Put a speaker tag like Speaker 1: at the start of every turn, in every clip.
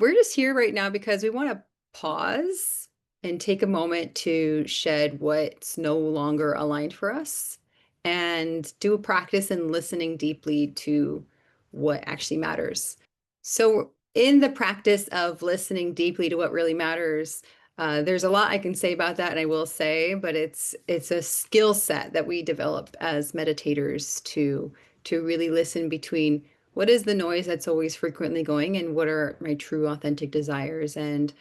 Speaker 1: we're just here right now because we want to pause and take a moment to shed what's no longer aligned for us and do a practice in listening deeply to what actually matters. So, in the practice of listening deeply to what really matters, there's a lot I can say about that, and I will say, but it's a skill set that we develop as meditators to really listen between what is the noise that's always frequently going and what are my true authentic desires, and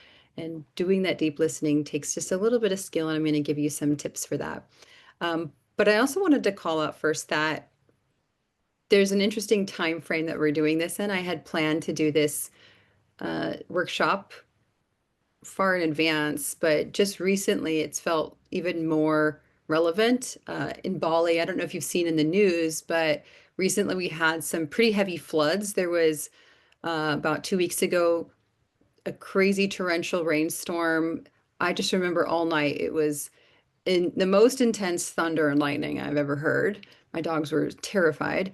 Speaker 1: doing that deep listening takes just a little bit of skill, and I'm going to give you some tips for that. But I also wanted to call out first that there's an interesting time frame that we're doing this in. I had planned to do this workshop far in advance, but just recently it's felt even more relevant in Bali. I don't know if you've seen in the news, but recently we had some pretty heavy floods. There was about 2 weeks ago a crazy torrential rainstorm. I just remember all night it was in the most intense thunder and lightning I've ever heard. My dogs were terrified.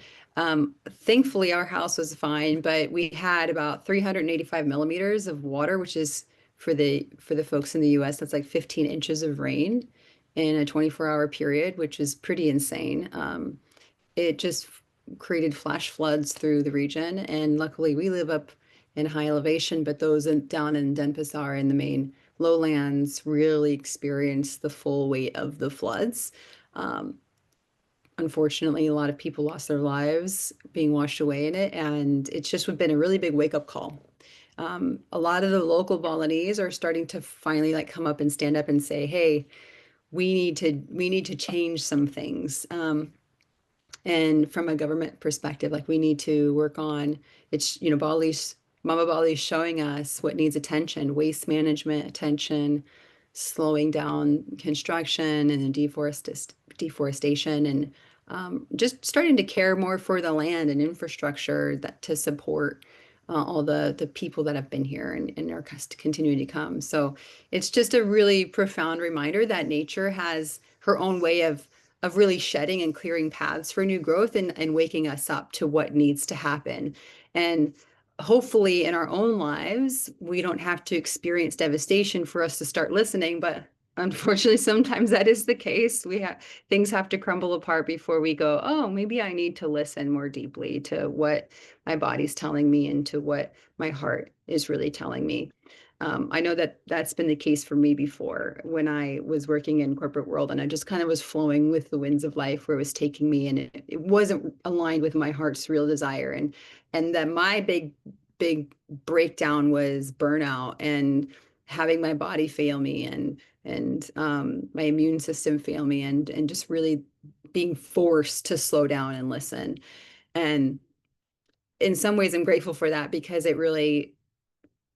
Speaker 1: Thankfully, our house was fine, but we had about 385 millimeters of water, which is for the folks in the US, that's like 15 inches of rain in a 24-hour period, which is pretty insane. It just created flash floods through the region, and luckily we live up in high elevation, but those down in Denpasar in the main lowlands really experienced the full weight of the floods. Um, Unfortunately, a lot of people lost their lives being washed away in it, and it's just been a really big wake-up call. A lot of the local Balinese are starting to finally like come up and stand up and say, "Hey, we need to change some things." And from a government perspective, like we need to work on it's, Mama Bali's showing us what needs attention, waste management attention, slowing down construction and deforestation, and just starting to care more for the land and infrastructure that to support all the people that have been here and are continuing to come. So it's just a really profound reminder that nature has her own way of really shedding and clearing paths for new growth, and waking us up to what needs to happen. And hopefully in our own lives, we don't have to experience devastation for us to start listening. But unfortunately, sometimes that is the case. Things have to crumble apart before we go, oh, maybe I need to listen more deeply to what my body's telling me and to what my heart is really telling me. I know that that's been the case for me before when I was working in corporate world, and I just kind of was flowing with the winds of life where it was taking me, and it wasn't aligned with my heart's real desire. And that my big breakdown was burnout and having my body fail me, and my immune system fail me, and just really being forced to slow down and listen. And in some ways, I'm grateful for that because it really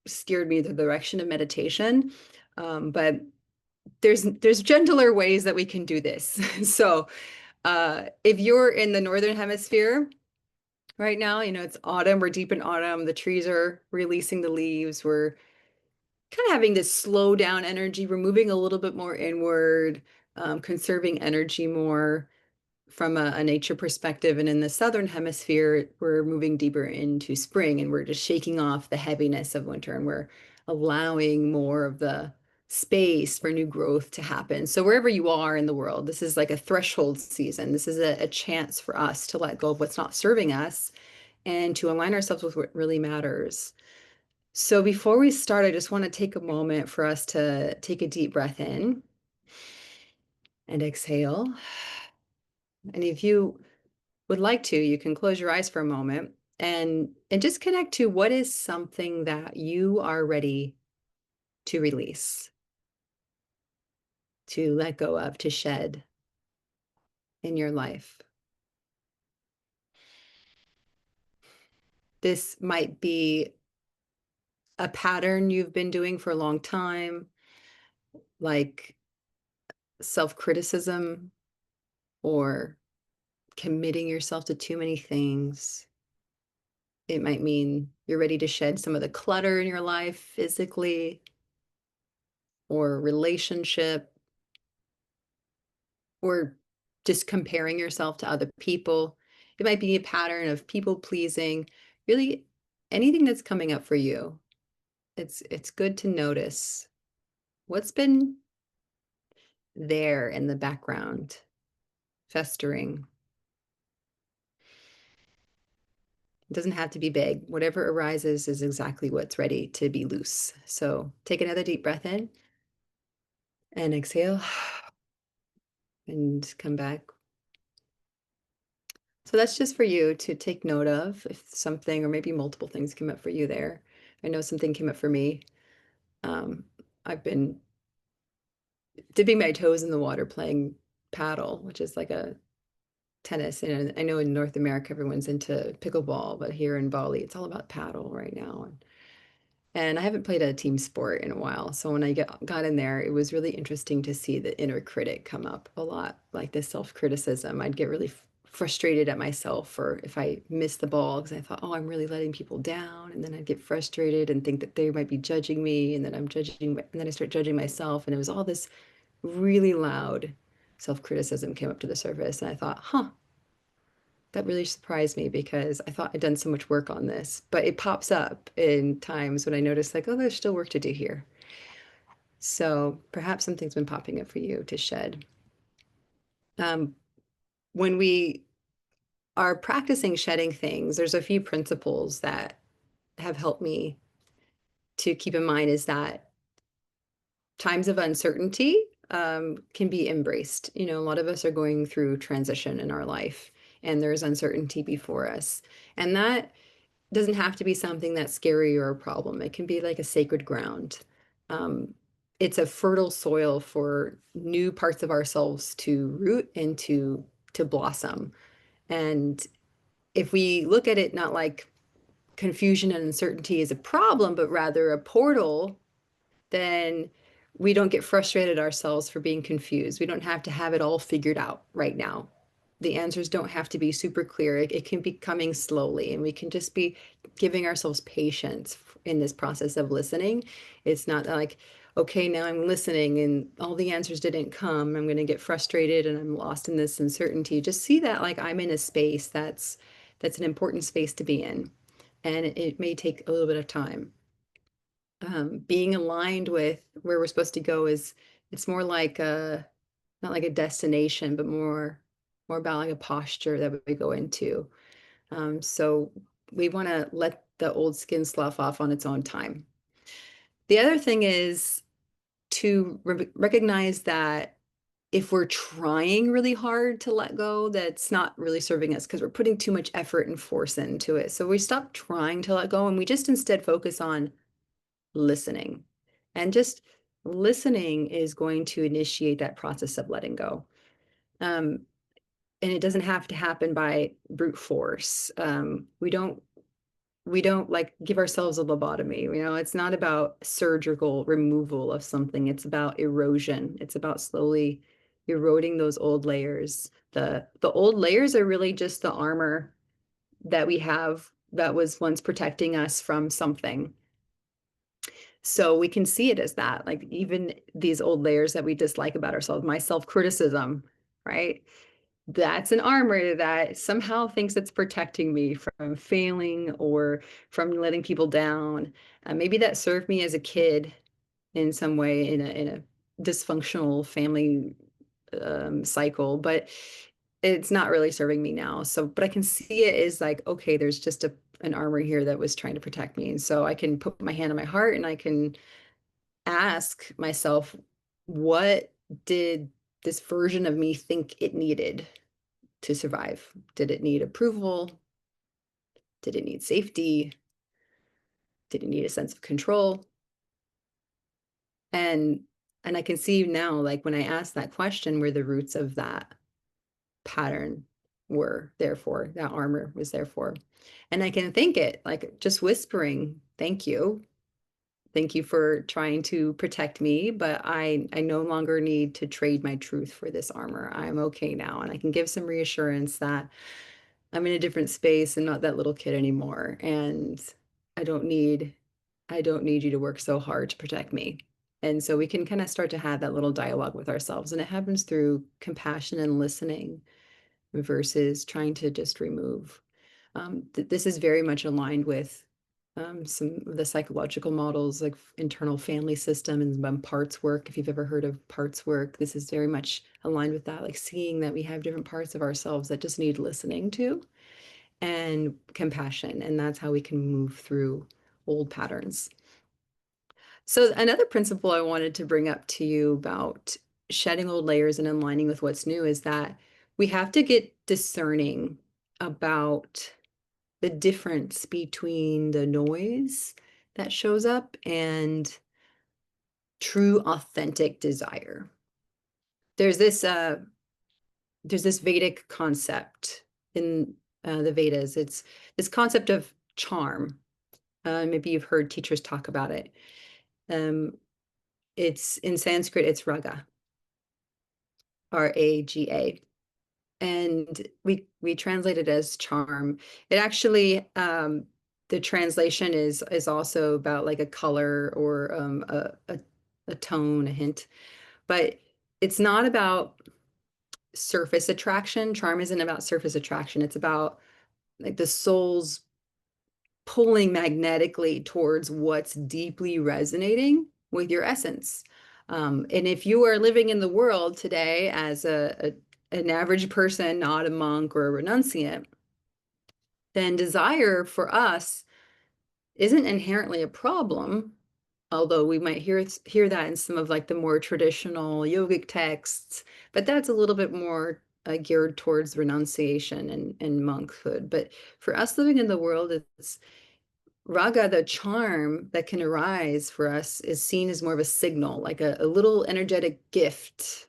Speaker 1: steered me the direction of meditation. But there's gentler ways that we can do this. So if you're in the northern hemisphere right now, it's autumn, we're deep in autumn, the trees are releasing the leaves, we're kind of having this slow down energy, we're moving a little bit more inward, conserving energy more from a nature perspective. And in the southern hemisphere, we're moving deeper into spring, and we're just shaking off the heaviness of winter, and we're allowing more of the space for new growth to happen. So wherever you are in the world, this is like a threshold season. This is a chance for us to let go of what's not serving us and to align ourselves with what really matters. So before we start, I just want to take a moment for us to take a deep breath in and exhale. And if you would like to, you can close your eyes for a moment and just connect to what is something that you are ready to release, to let go of, to shed in your life. This might be a pattern you've been doing for a long time, like self-criticism or committing yourself to too many things. It might mean you're ready to shed some of the clutter in your life physically or relationship, or just comparing yourself to other people. It might be a pattern of people pleasing, really anything that's coming up for you. it's good to notice what's been there in the background, festering. It doesn't have to be big. Whatever arises is exactly what's ready to be loose. So take another deep breath in and exhale and come back. So that's just for you to take note of if something or maybe multiple things came up for you there. I know something came up for me. Um, I've been dipping my toes in the water playing paddle, which is like a tennis. And I know in North America everyone's into pickleball, but here in Bali it's all about paddle right now. And I haven't played a team sport in a while. So when I got in there, it was really interesting to see the inner critic come up a lot, like the self-criticism. I'd get really frustrated at myself for if I missed the ball because I thought, oh, I'm really letting people down. And then I'd get frustrated and think that they might be judging me. And then and then I start judging myself. And it was all this really loud self-criticism came up to the surface. And I thought, huh, that really surprised me because I thought I'd done so much work on this, but it pops up in times when I notice like, oh, there's still work to do here. So perhaps something's been popping up for you to shed. Um, when we are practicing shedding things, there's a few principles that have helped me to keep in mind is that times of uncertainty can be embraced. You know, a lot of us are going through transition in our life and there's uncertainty before us. And that doesn't have to be something that's scary or a problem. It can be like a sacred ground. Um, it's a fertile soil for new parts of ourselves to root and to blossom. And if we look at it not like confusion and uncertainty is a problem, but rather a portal, then we don't get frustrated ourselves for being confused. We don't have to have it all figured out right now. The answers don't have to be super clear. It can be coming slowly, and we can just be giving ourselves patience in this process of listening. It's not like, okay, now I'm listening and all the answers didn't come. I'm going to get frustrated and I'm lost in this uncertainty. Just see that like I'm in a space that's an important space to be in, and it may take a little bit of time. Being aligned with where we're supposed to go is it's more like a not like a destination, but more about like a posture that we go into. So we want to let the old skin slough off on its own time. The other thing is to recognize that if we're trying really hard to let go, that's not really serving us because we're putting too much effort and force into it. So we stop trying to let go and we just instead focus on listening. And just listening is going to initiate that process of letting go. Um, and it doesn't have to happen by brute force. We don't like give ourselves a lobotomy. You know, it's not about surgical removal of something. It's about erosion. It's about slowly eroding those old layers. The old layers are really just the armor that we have that was once protecting us from something. So we can see it as that, like even these old layers that we dislike about ourselves, my self-criticism, right? That's an armor that somehow thinks it's protecting me from failing or from letting people down. Maybe that served me as a kid in some way in a dysfunctional family cycle, but it's not really serving me now. So, but I can see it as like, okay, there's just an armor here that was trying to protect me. And so I can put my hand on my heart and I can ask myself, what did this version of me think it needed to survive? Did it need approval? Did it need safety? Did it need a sense of control? And and I can see now, like when I asked that question, where the roots of that pattern were there for, that armor was there for. And I can think it like just whispering, thank you. Thank you for trying to protect me, but I no longer need to trade my truth for this armor. I'm okay now, and I can give some reassurance that I'm in a different space and not that little kid anymore. And I don't need I don't need you to work so hard to protect me. And so we can kind of start to have that little dialogue with ourselves, and it happens through compassion and listening versus trying to just remove. This is very much aligned with some of the psychological models like internal family system and parts work. If you've ever heard of parts work, this is very much aligned with that, like seeing that we have different parts of ourselves that just need listening to and compassion. And that's how we can move through old patterns. So another principle I wanted to bring up to you about shedding old layers and aligning with what's new is that we have to get discerning about the difference between the noise that shows up and true authentic desire. There's this uh there's this Vedic concept in the Vedas. It's this concept of charm. Maybe you've heard teachers talk about it. Um, it's in Sanskrit, it's raga, Raga. And we translate it as charm. It actually the translation is also about like a color or a tone, a hint, but it's not about surface attraction. Charm isn't about surface attraction. It's about like the soul's pulling magnetically towards what's deeply resonating with your essence. And if you are living in the world today as an average person, not a monk or a renunciate, then desire for us isn't inherently a problem, although we might hear that in some of like the more traditional yogic texts, but that's a little bit more geared towards renunciation and monkhood. But for us living in the world, it's raga, the charm that can arise for us is seen as more of a signal, like a little energetic gift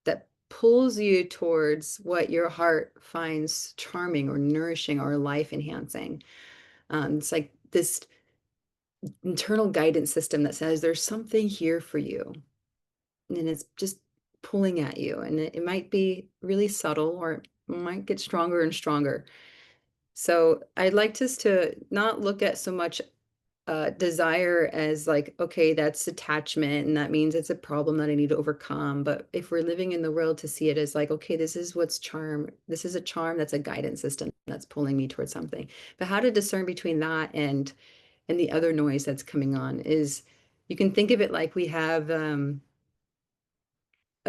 Speaker 1: that pulls you towards what your heart finds charming or nourishing or life enhancing. It's like this internal guidance system that says there's something here for you, and it's just pulling at you. And it might be really subtle or it might get stronger and stronger. So I'd like us to not look at so much desire as like, okay, that's attachment, and that means it's a problem that I need to overcome. But if we're living in the world, to see it as like, okay, this is what's charm. This is a charm that's a guidance system that's pulling me towards something. But how to discern between that and the other noise that's coming on is you can think of it like we have a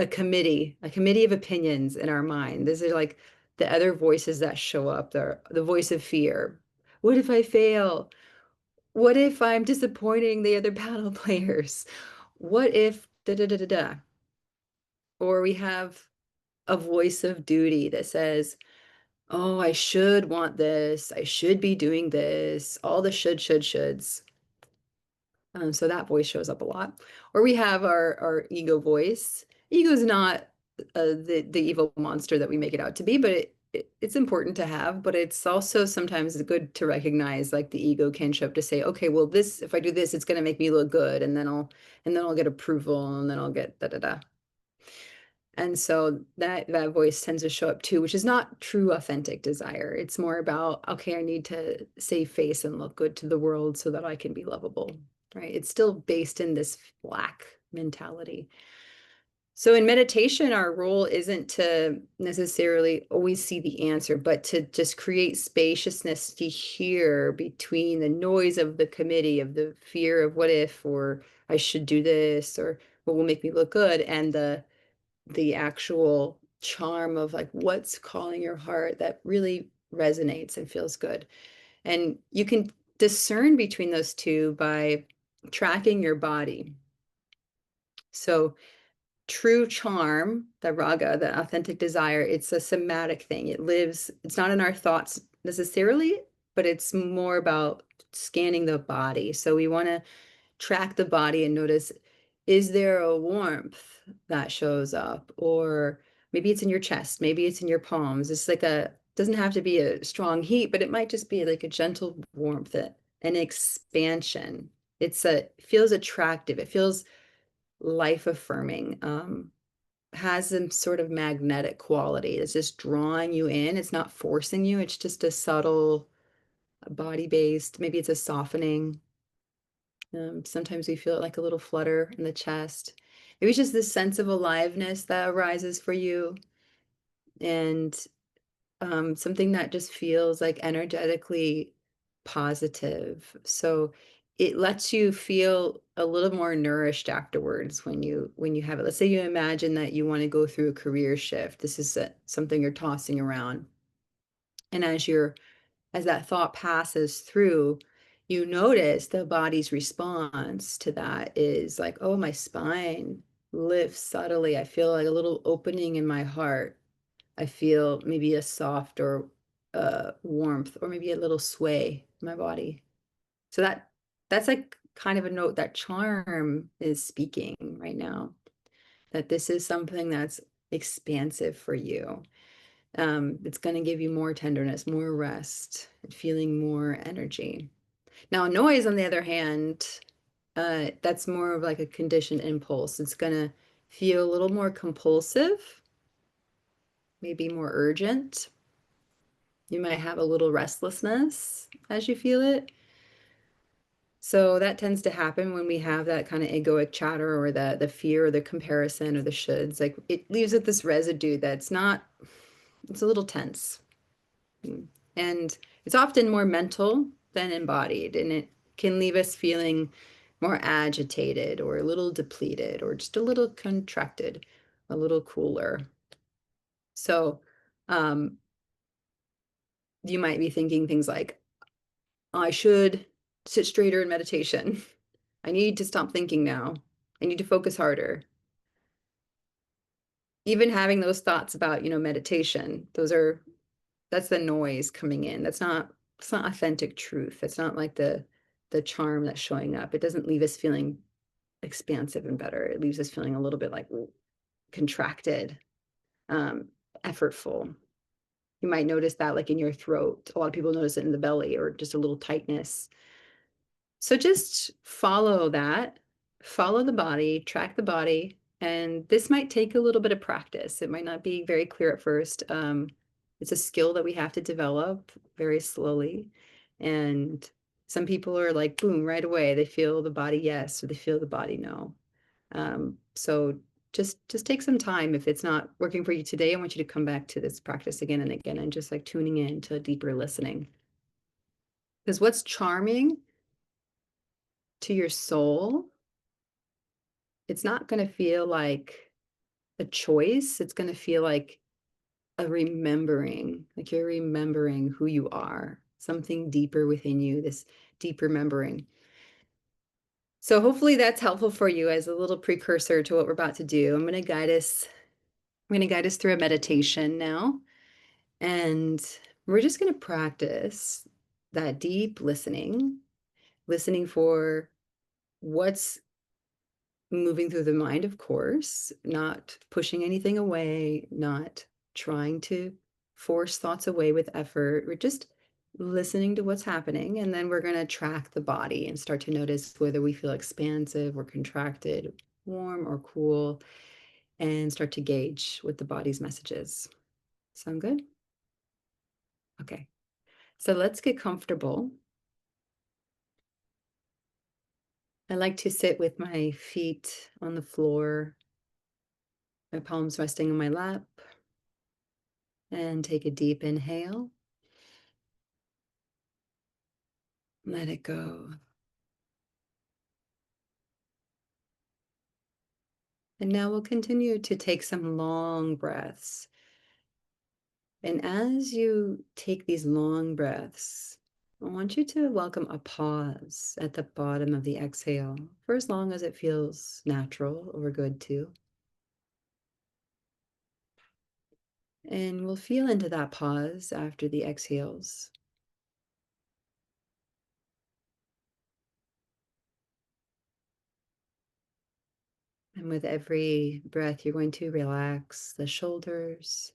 Speaker 1: committee of opinions in our mind. These are like the other voices that show up there, the voice of fear. What if I fail? What if I'm disappointing the other paddle players? What if da da da da da? Or we have a voice of duty that says, oh, I should want this. I should be doing this. All the shoulds. So that voice shows up a lot. Or we have our ego voice. Ego is not the evil monster that we make it out to be, but it's important to have. But it's also sometimes good to recognize like the ego can show up to say, okay, well, this if I do this, it's going to make me look good, and then I'll get approval, and then I'll get da da da. And so that voice tends to show up too, which is not true authentic desire. It's more about, okay, I need to save face and look good to the world so that I can be lovable, right? It's still based in this lack mentality. So in meditation, our role isn't to necessarily always see the answer, but to just create spaciousness to hear between the noise of the committee, of the fear of what if, or I should do this, or what will make me look good, and the actual charm of like what's calling your heart that really resonates and feels good. And you can discern between those two by tracking your body. So true charm, the raga, the authentic desire, it's a somatic thing. It lives, it's not in our thoughts necessarily, but it's more about scanning the body. So we want to track the body and notice, is there a warmth that shows up? Or maybe it's in your chest, maybe it's in your palms. It's like doesn't have to be a strong heat, but it might just be like a gentle warmth, an expansion. Feels attractive. It feels life affirming. Has some sort of magnetic quality. It's just drawing you in. It's not forcing you. It's just a subtle body based. Maybe it's a softening. Sometimes we feel like a little flutter in the chest. Maybe it's just this sense of aliveness that arises for you, and something that just feels like energetically positive. So it lets you feel a little more nourished afterwards when you have it. Let's say you imagine that you want to go through a career shift. This is something you're tossing around. And as that thought passes through, you notice the body's response to that is like, oh, my spine lifts subtly. I feel like a little opening in my heart. I feel maybe a soft or warmth, or maybe a little sway in my body. So that's like kind of a note that charm is speaking right now, that this is something that's expansive for you. It's going to give you more tenderness, more rest, and feeling more energy. Now, noise, on the other hand, that's more of like a conditioned impulse. It's going to feel a little more compulsive, maybe more urgent. You might have a little restlessness as you feel it. So that tends to happen when we have that kind of egoic chatter, or the fear or the comparison or the shoulds. Like, it leaves with this residue that's not, it's a little tense. And it's often more mental than embodied, and it can leave us feeling more agitated or a little depleted or just a little contracted, a little cooler. So um, you might be thinking things like, I should sit straighter in meditation. I need to stop thinking now. I need to focus harder. Even having those thoughts about, meditation, that's the noise coming in. It's not authentic truth. It's not like the charm that's showing up. It doesn't leave us feeling expansive and better. It leaves us feeling a little bit like contracted, um, effortful. You might notice that like in your throat. A lot of people notice it in the belly, or just a little tightness. So just follow that, follow the body, track the body. And this might take a little bit of practice. It might not be very clear at first. It's a skill that we have to develop very slowly. And some people are like, boom, right away. They feel the body yes, or they feel the body no. So just take some time. If it's not working for you today, I want you to come back to this practice again and again, and just like tuning in to deeper listening. Because what's charming to your soul, it's not going to feel like a choice. It's going to feel like a remembering, like you're remembering who you are, something deeper within you, this deep remembering. So hopefully that's helpful for you as a little precursor to what we're about to do. I'm going to guide us through a meditation now, and we're just going to practice that deep listening for what's moving through the mind, of course, not pushing anything away, not trying to force thoughts away with effort. We're just listening to what's happening. And then we're going to track the body and start to notice whether we feel expansive or contracted, warm or cool, and start to gauge what the body's message is. Sound good? Okay. So let's get comfortable. I like to sit with my feet on the floor, my palms resting on my lap. And take a deep inhale. Let it go. And now we'll continue to take some long breaths. And as you take these long breaths, I want you to welcome a pause at the bottom of the exhale for as long as it feels natural or good too. And we'll feel into that pause after the exhales. And with every breath, you're going to relax the shoulders,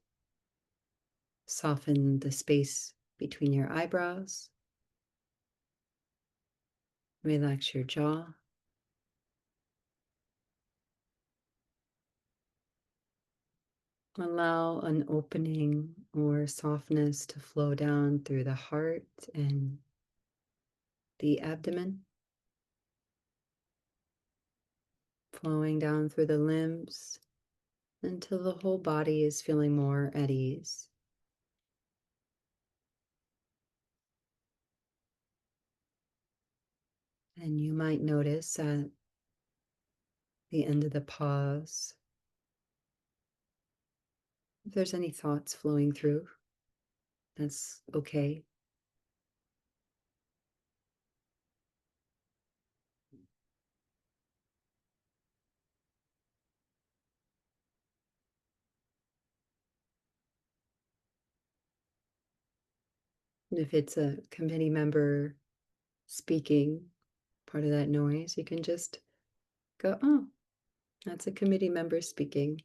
Speaker 1: soften the space between your eyebrows, relax your jaw. Allow an opening or softness to flow down through the heart and the abdomen, flowing down through the limbs until the whole body is feeling more at ease. And you might notice at the end of the pause if there's any thoughts flowing through. That's okay. And if it's a committee member speaking, part of that noise, you can just go, oh, that's a committee member speaking.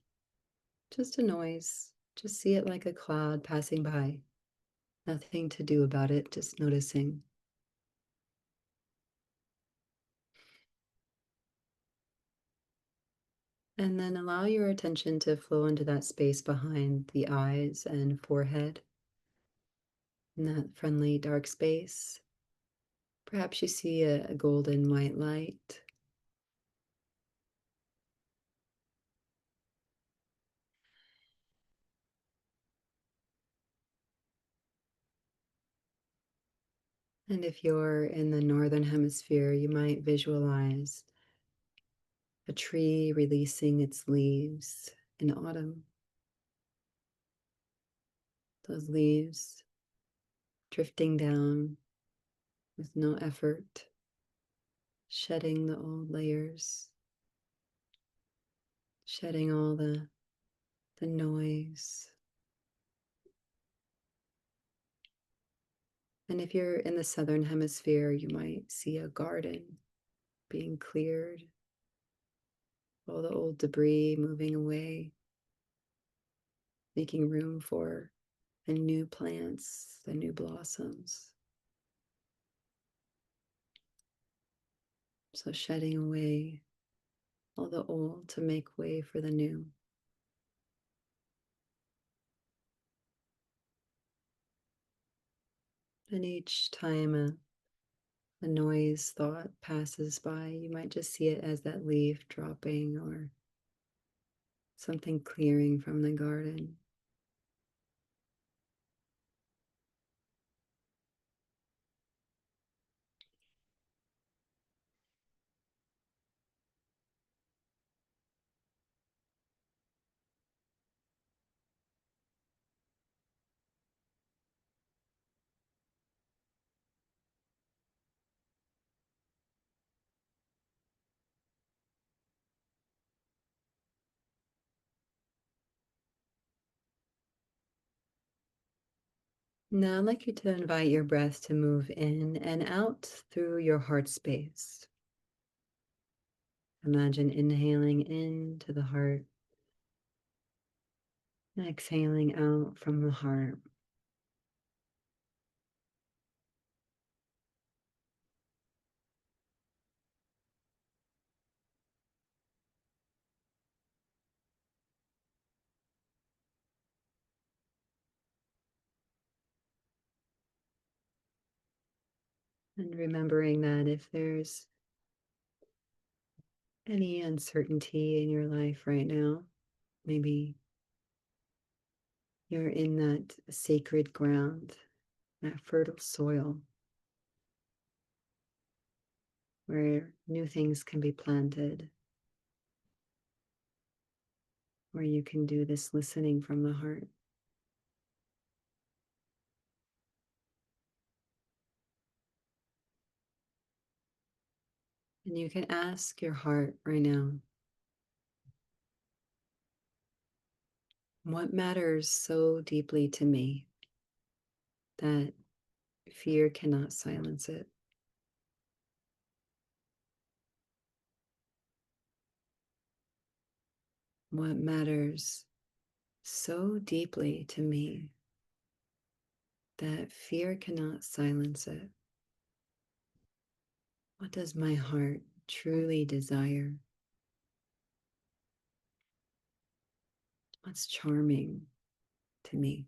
Speaker 1: Just a noise. Just see it like a cloud passing by. Nothing to do about it, just noticing. And then allow your attention to flow into that space behind the eyes and forehead, in that friendly dark space. Perhaps you see a golden white light. And if you're in the northern hemisphere, you might visualize a tree releasing its leaves in autumn. Those leaves drifting down with no effort, shedding the old layers, shedding all the noise. And if you're in the southern hemisphere, you might see a garden being cleared, all the old debris moving away, making room for the new plants, the new blossoms. So shedding away all the old to make way for the new. And each time a noise thought passes by, you might just see it as that leaf dropping or something clearing from the garden. Now I'd like you to invite your breath to move in and out through your heart space. Imagine inhaling into the heart, exhaling out from the heart. And remembering that if there's any uncertainty in your life right now, maybe you're in that sacred ground, that fertile soil where new things can be planted, where you can do this listening from the heart. And you can ask your heart right now, what matters so deeply to me that fear cannot silence it? What matters so deeply to me that fear cannot silence it? What does my heart truly desire? What's charming to me?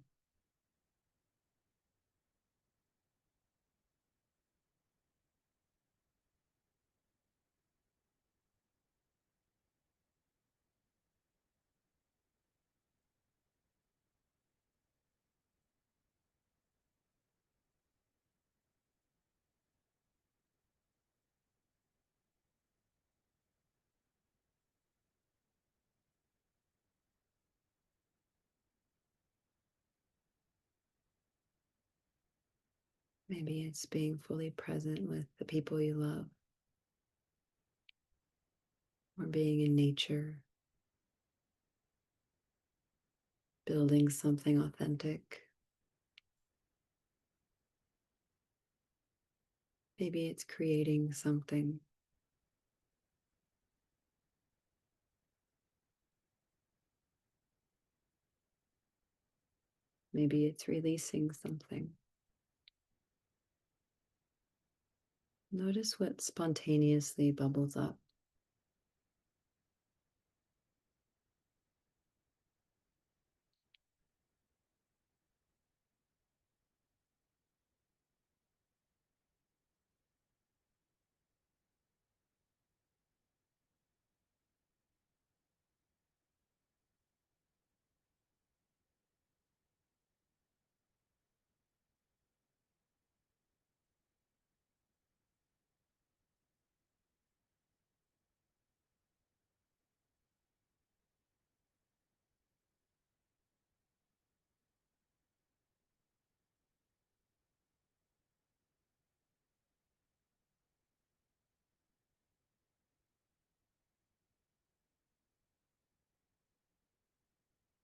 Speaker 1: Maybe it's being fully present with the people you love, or being in nature, building something authentic. Maybe it's creating something. Maybe it's releasing something. Notice what spontaneously bubbles up.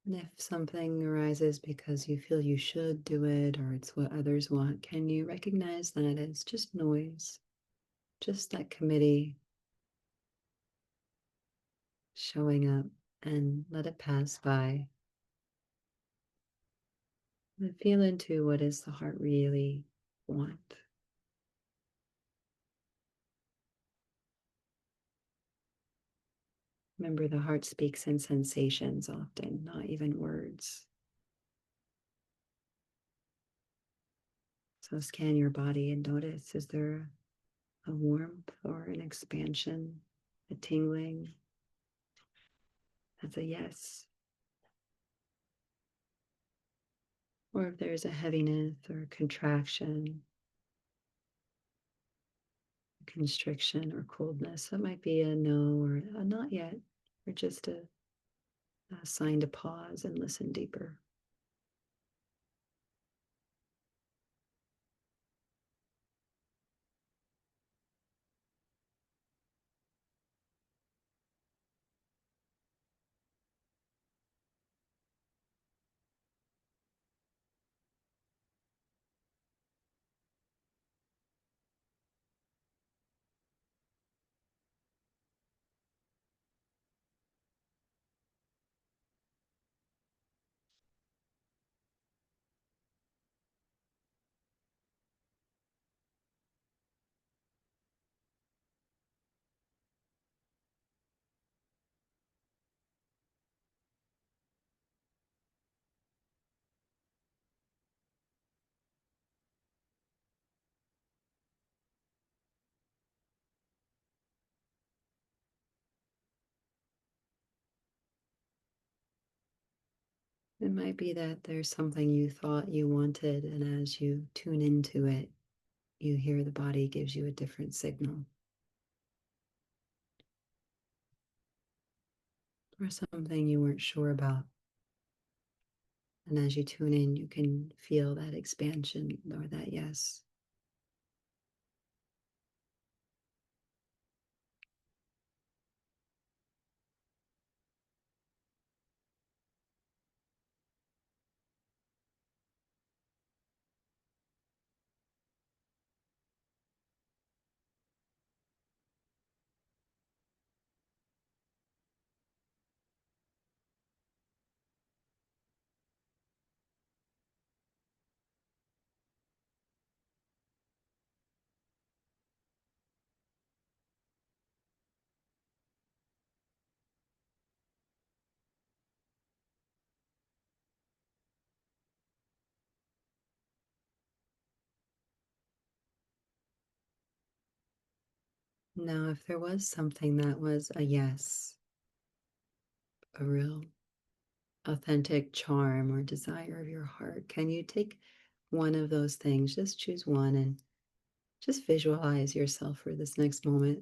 Speaker 1: And if something arises because you feel you should do it or it's what others want, can you recognize that it's just noise, just that committee showing up, and let it pass by? And feel into what does the heart really want. Remember, the heart speaks in sensations often, not even words. So scan your body and notice, is there a warmth or an expansion, a tingling? That's a yes. Or if there's a heaviness or contraction, constriction or coldness, that might be a no or a not yet, or just a sign to pause and listen deeper. It might be that there's something you thought you wanted, and as you tune into it, you hear the body gives you a different signal, or something you weren't sure about. And as you tune in, you can feel that expansion or that yes. Now, if there was something that was a yes, a real authentic charm or desire of your heart, can you take one of those things? Just choose one and just visualize yourself for this next moment.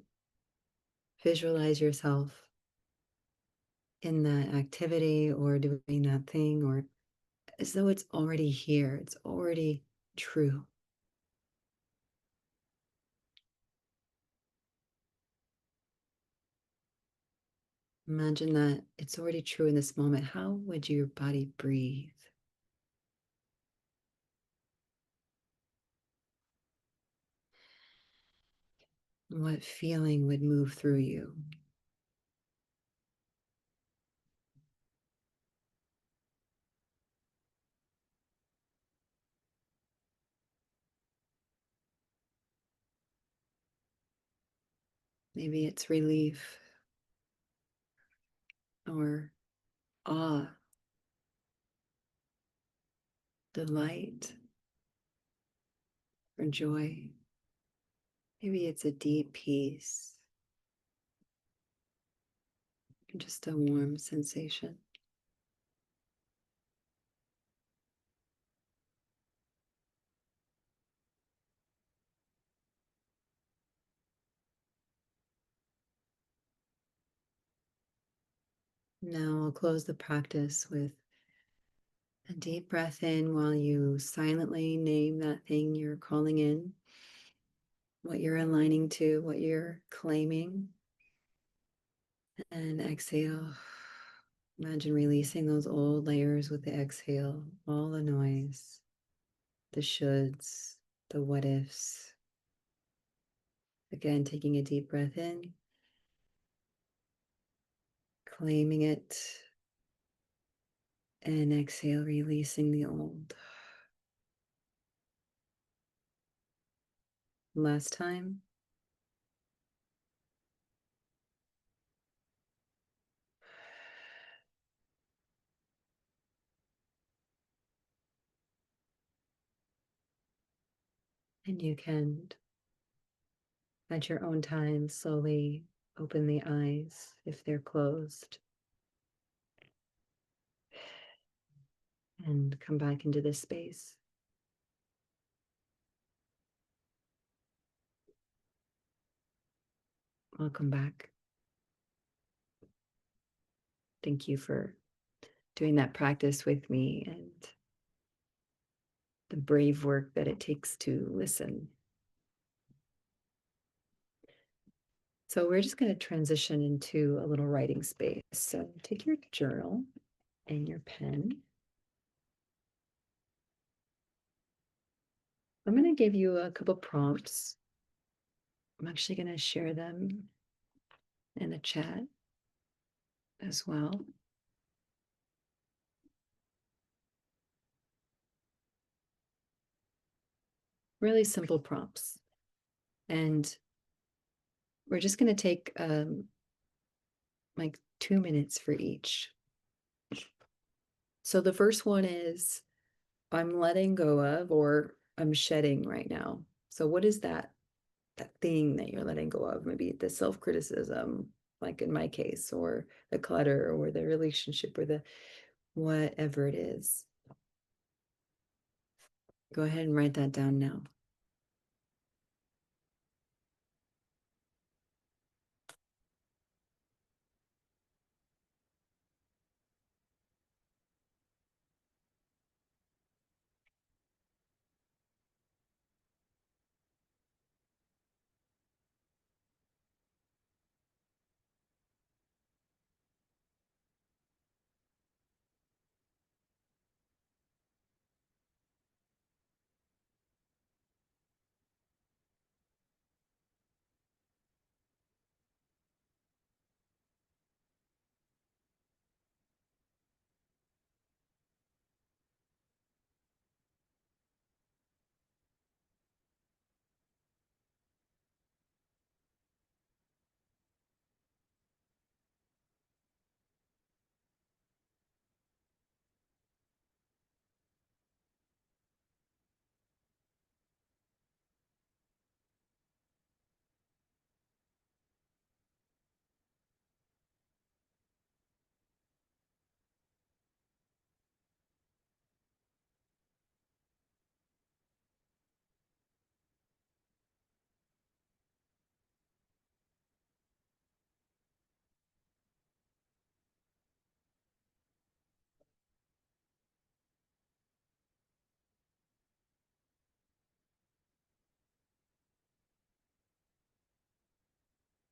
Speaker 1: Visualize yourself in that activity or doing that thing, or as though it's already here, it's already true. Imagine that it's already true in this moment. How would your body breathe? What feeling would move through you? Maybe it's relief or awe, delight, or joy. Maybe it's a deep peace, just a warm sensation. Now I'll close the practice with a deep breath in while you silently name that thing you're calling in, what you're aligning to, what you're claiming. And exhale. Imagine releasing those old layers with the exhale, all the noise, the shoulds, the what ifs. Again, taking a deep breath in, claiming it, and exhale, releasing the old. Last time. And you can, at your own time, slowly open the eyes if they're closed and come back into this space. Welcome back. Thank you for doing that practice with me and the brave work that it takes to listen. So we're just going to transition into a little writing space. So take your journal and your pen. I'm going to give you a couple prompts. I'm actually going to share them in the chat as well. Really simple prompts. And we're just going to take like 2 minutes for each. So the first one is I'm letting go of, or I'm shedding right now. So what is that thing that you're letting go of? Maybe the self-criticism, like in my case, or the clutter, or the relationship, or the whatever it is. Go ahead and write that down now.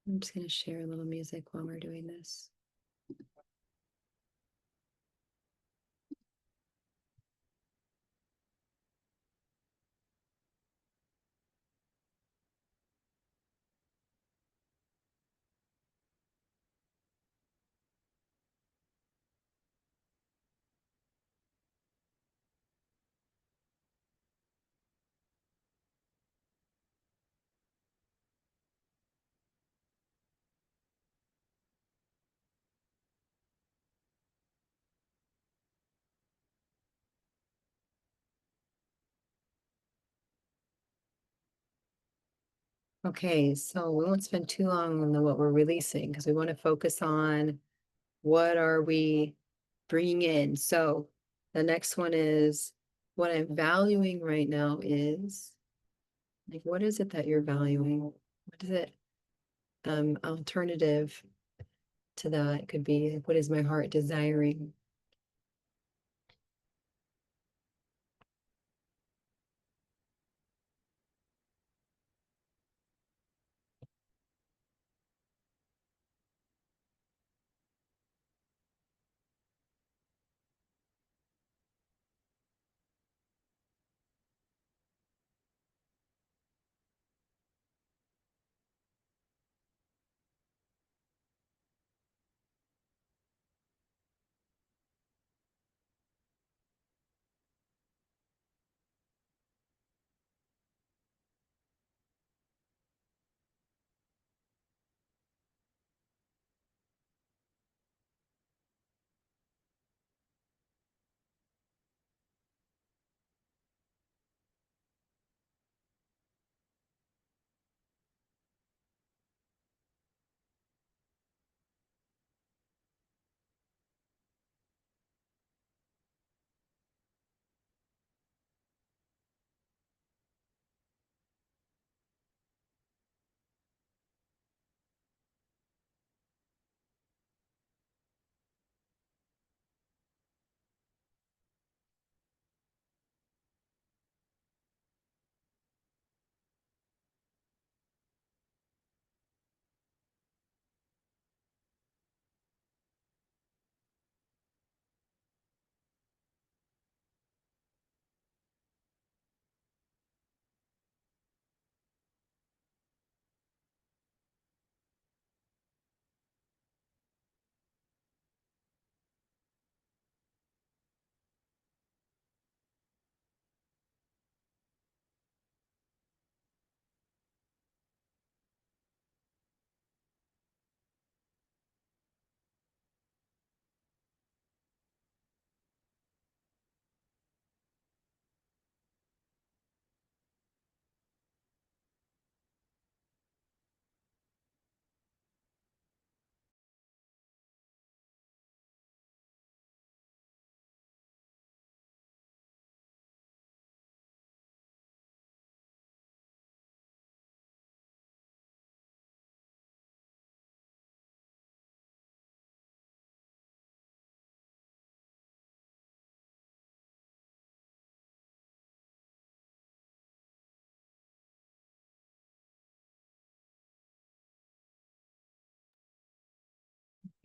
Speaker 1: I'm just going to share a little music while we're doing this. Okay, so we won't spend too long on what we're releasing because we want to focus on what are we bringing in. So the next one is what I'm valuing right now is like, what is it that you're valuing? What is it? Alternative to that could be like, what is my heart desiring?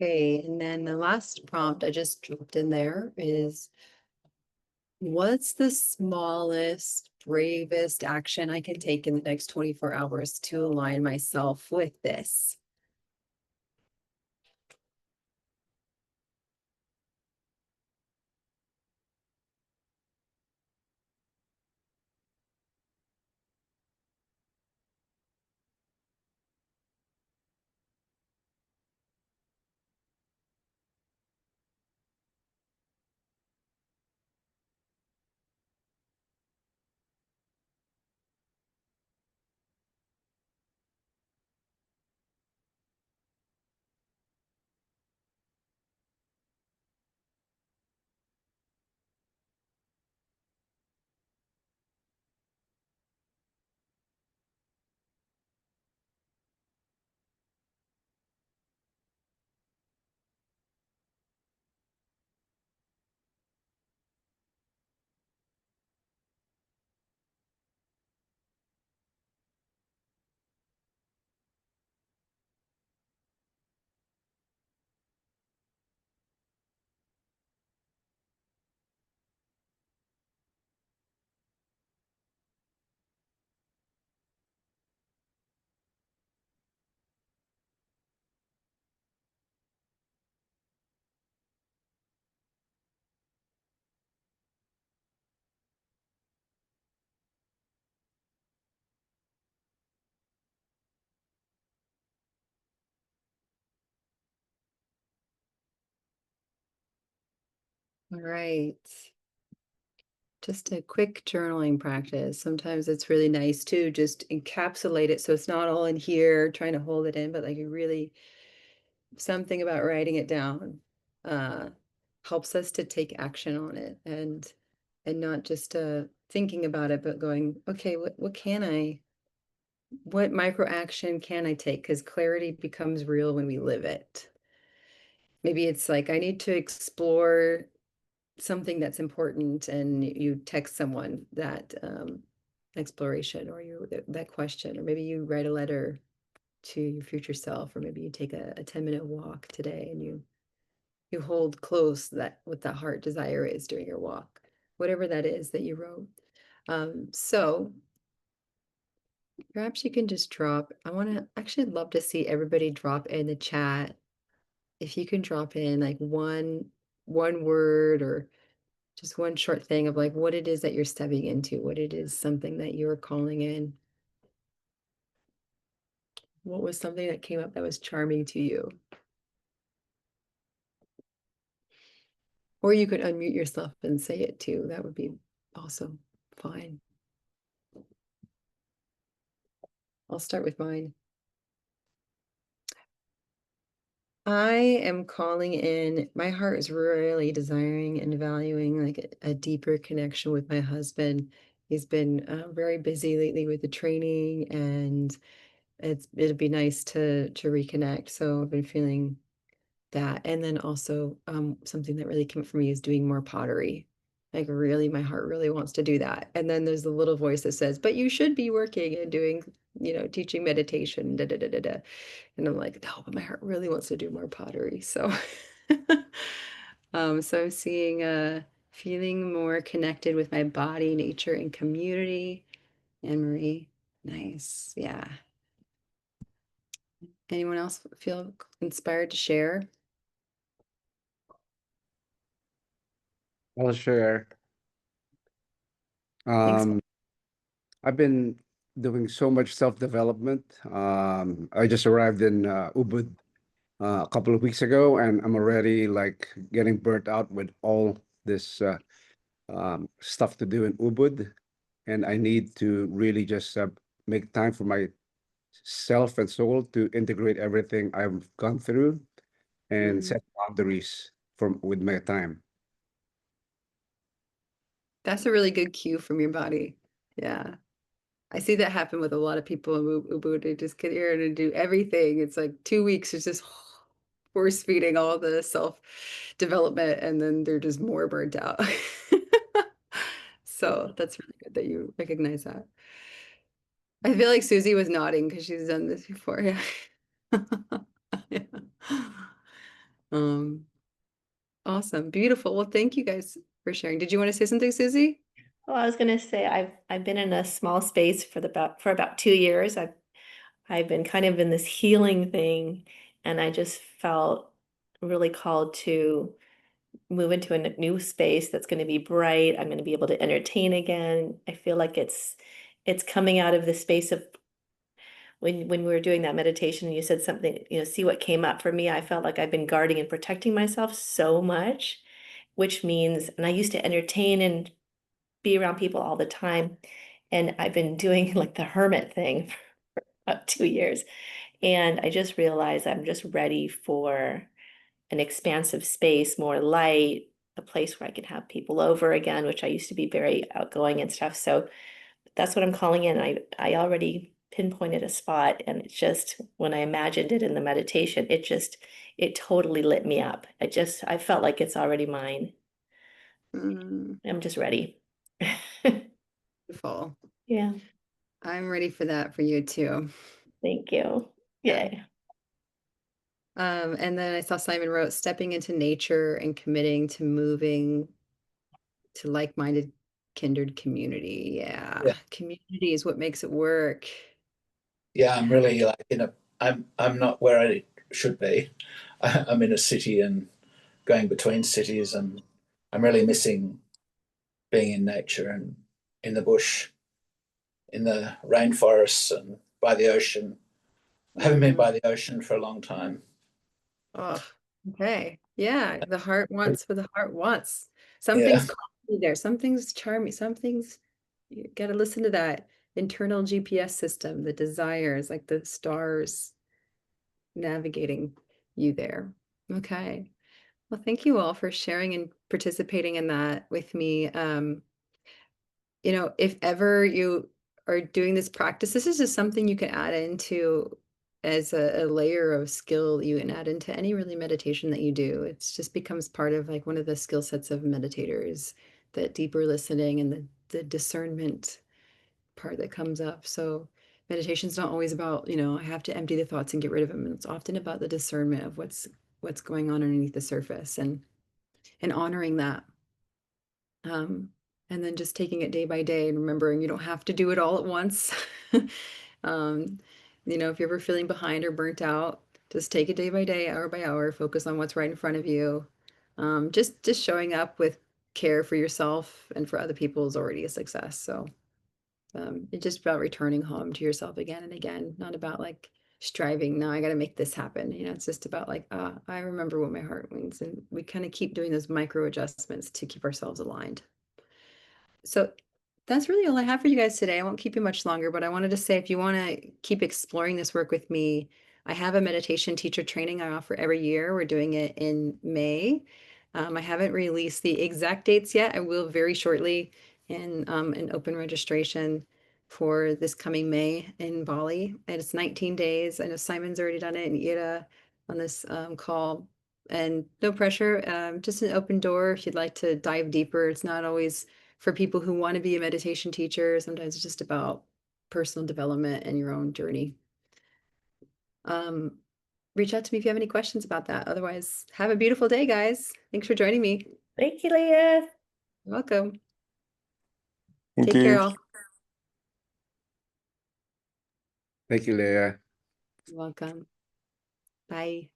Speaker 1: Okay, and then the last prompt I just dropped in there is what's the smallest, bravest action I can take in the next 24 hours to align myself with this? All right. Just a quick journaling practice. Sometimes it's really nice to just encapsulate it so it's not all in here trying to hold it in, but like you really something about writing it down uh helps us to take action on it and not just thinking about it, but going, okay, what micro action can I take? Because clarity becomes real when we live it. Maybe it's like I need to explore something that's important and you text someone that exploration or that question, or maybe you write a letter to your future self, or maybe you take a 10-minute walk today and you hold close that what that heart desire is during your walk, whatever that is that you wrote. So perhaps you can just drop, I want to actually love to see everybody drop in the chat. If you can drop in like one word or just one short thing of like what it is that you're stepping into, what it is, something that you're calling in. What was something that came up that was charming to you? Or you could unmute yourself and say it too. That would be also fine. I'll start with mine. I am calling in, my heart is really desiring and valuing like a deeper connection with my husband. He's been very busy lately with the training, and it'd be nice to reconnect. So I've been feeling that. And then also something that really came up for me is doing more pottery. Like really, my heart really wants to do that. And then there's the little voice that says, but you should be working and doing, teaching meditation, da da da da da. And I'm like, no, but my heart really wants to do more pottery. So so I'm seeing feeling more connected with my body, nature, and community. Anne Marie, nice. Yeah. Anyone else feel inspired to share?
Speaker 2: I'll share.
Speaker 1: Thanks.
Speaker 2: Um, I've been doing so much self-development. I just arrived in Ubud a couple of weeks ago, and I'm already like getting burnt out with all this stuff to do in Ubud, and I need to really just make time for my self and soul to integrate everything I've gone through and
Speaker 1: Mm.
Speaker 2: set boundaries from with my time.
Speaker 1: That's a really good cue from your body. Yeah. I see that happen with a lot of people in Ubuntu. They just get here and do everything. It's like 2 weeks, it's just force feeding all the self development, and then they're just more burnt out. So that's really good that you recognize that. I feel like Susie was nodding because she's done this before. Yeah. Yeah. Um, awesome. Beautiful. Well, thank you guys for sharing. Did you want to say something, Susie?
Speaker 3: Well, I was gonna say I've been in a small space for about 2 years. I've been kind of in this healing thing, and I just felt really called to move into a new space that's going to be bright. I'm going to be able to entertain again. I feel like it's coming out of the space of when we were doing that meditation and you said something, see what came up for me. I felt like I've been guarding and protecting myself so much, which means, and I used to entertain and be around people all the time. And I've been doing like the hermit thing for about 2 years. And I just realized I'm just ready for an expansive space, more light, a place where I can have people over again, which I used to be very outgoing and stuff. So that's what I'm calling in. I already pinpointed a spot, and it's just when I imagined it in the meditation, it totally lit me up. I felt like it's already mine.
Speaker 1: Mm,
Speaker 3: I'm just ready.
Speaker 1: beautiful.
Speaker 3: Yeah.
Speaker 1: I'm ready for that for you too.
Speaker 3: Thank you.
Speaker 1: Yeah.
Speaker 3: Yay.
Speaker 1: And then I saw Simon wrote, stepping into nature and committing to moving to like-minded, kindred community. Yeah,
Speaker 4: Yeah,
Speaker 1: community is what makes it work.
Speaker 4: yeah. I'm really like I'm not where I should be. I'm in a city and going between cities, and I'm really missing being in nature and in the bush, in the rainforests, and by the ocean. I haven't been
Speaker 1: Mm.
Speaker 4: by the ocean for a long time.
Speaker 1: Oh, okay. Yeah, the heart wants what the heart wants. Something's
Speaker 4: Yeah,
Speaker 1: calling there. Something's charming. Something's, you got to listen to that internal GPS system, the desires, like the stars navigating you there. Okay. Well, thank you all for sharing and participating in that with me. If ever you are doing this practice, this is just something you can add into as a layer of skill that you can add into any really meditation that you do. It's just becomes part of like one of the skill sets of meditators, that deeper listening and the discernment part that comes up. So meditation's not always about, I have to empty the thoughts and get rid of them. It's often about the discernment of what's going on underneath the surface and honoring that. And then just taking it day by day and remembering you don't have to do it all at once. um, if you're ever feeling behind or burnt out, just take it day by day, hour by hour, focus on what's right in front of you. Just showing up with care for yourself and for other people is already a success. So it's just about returning home to yourself again and again, not about like striving. Now I got to make this happen. It's just about like, I remember what my heart means. And we kind of keep doing those micro adjustments to keep ourselves aligned. So that's really all I have for you guys today. I won't keep you much longer, but I wanted to say if you want to keep exploring this work with me, I have a meditation teacher training I offer every year. We're doing it in May. I haven't released the exact dates yet. I will very shortly in an open registration for this coming May in Bali. And it's 19 days. I know Simon's already done it and Ira on this call. And no pressure, just an open door if you'd like to dive deeper. It's not always for people who want to be a meditation teacher. Sometimes it's just about personal development and your own journey. Reach out to me if you have any questions about that. Otherwise, have a beautiful day, guys. Thanks for joining me.
Speaker 3: Thank you, Leah.
Speaker 1: You're welcome.
Speaker 5: Thank
Speaker 1: Take care,
Speaker 5: you.
Speaker 1: all.
Speaker 2: Thank you, Leah.
Speaker 1: You're welcome. Bye.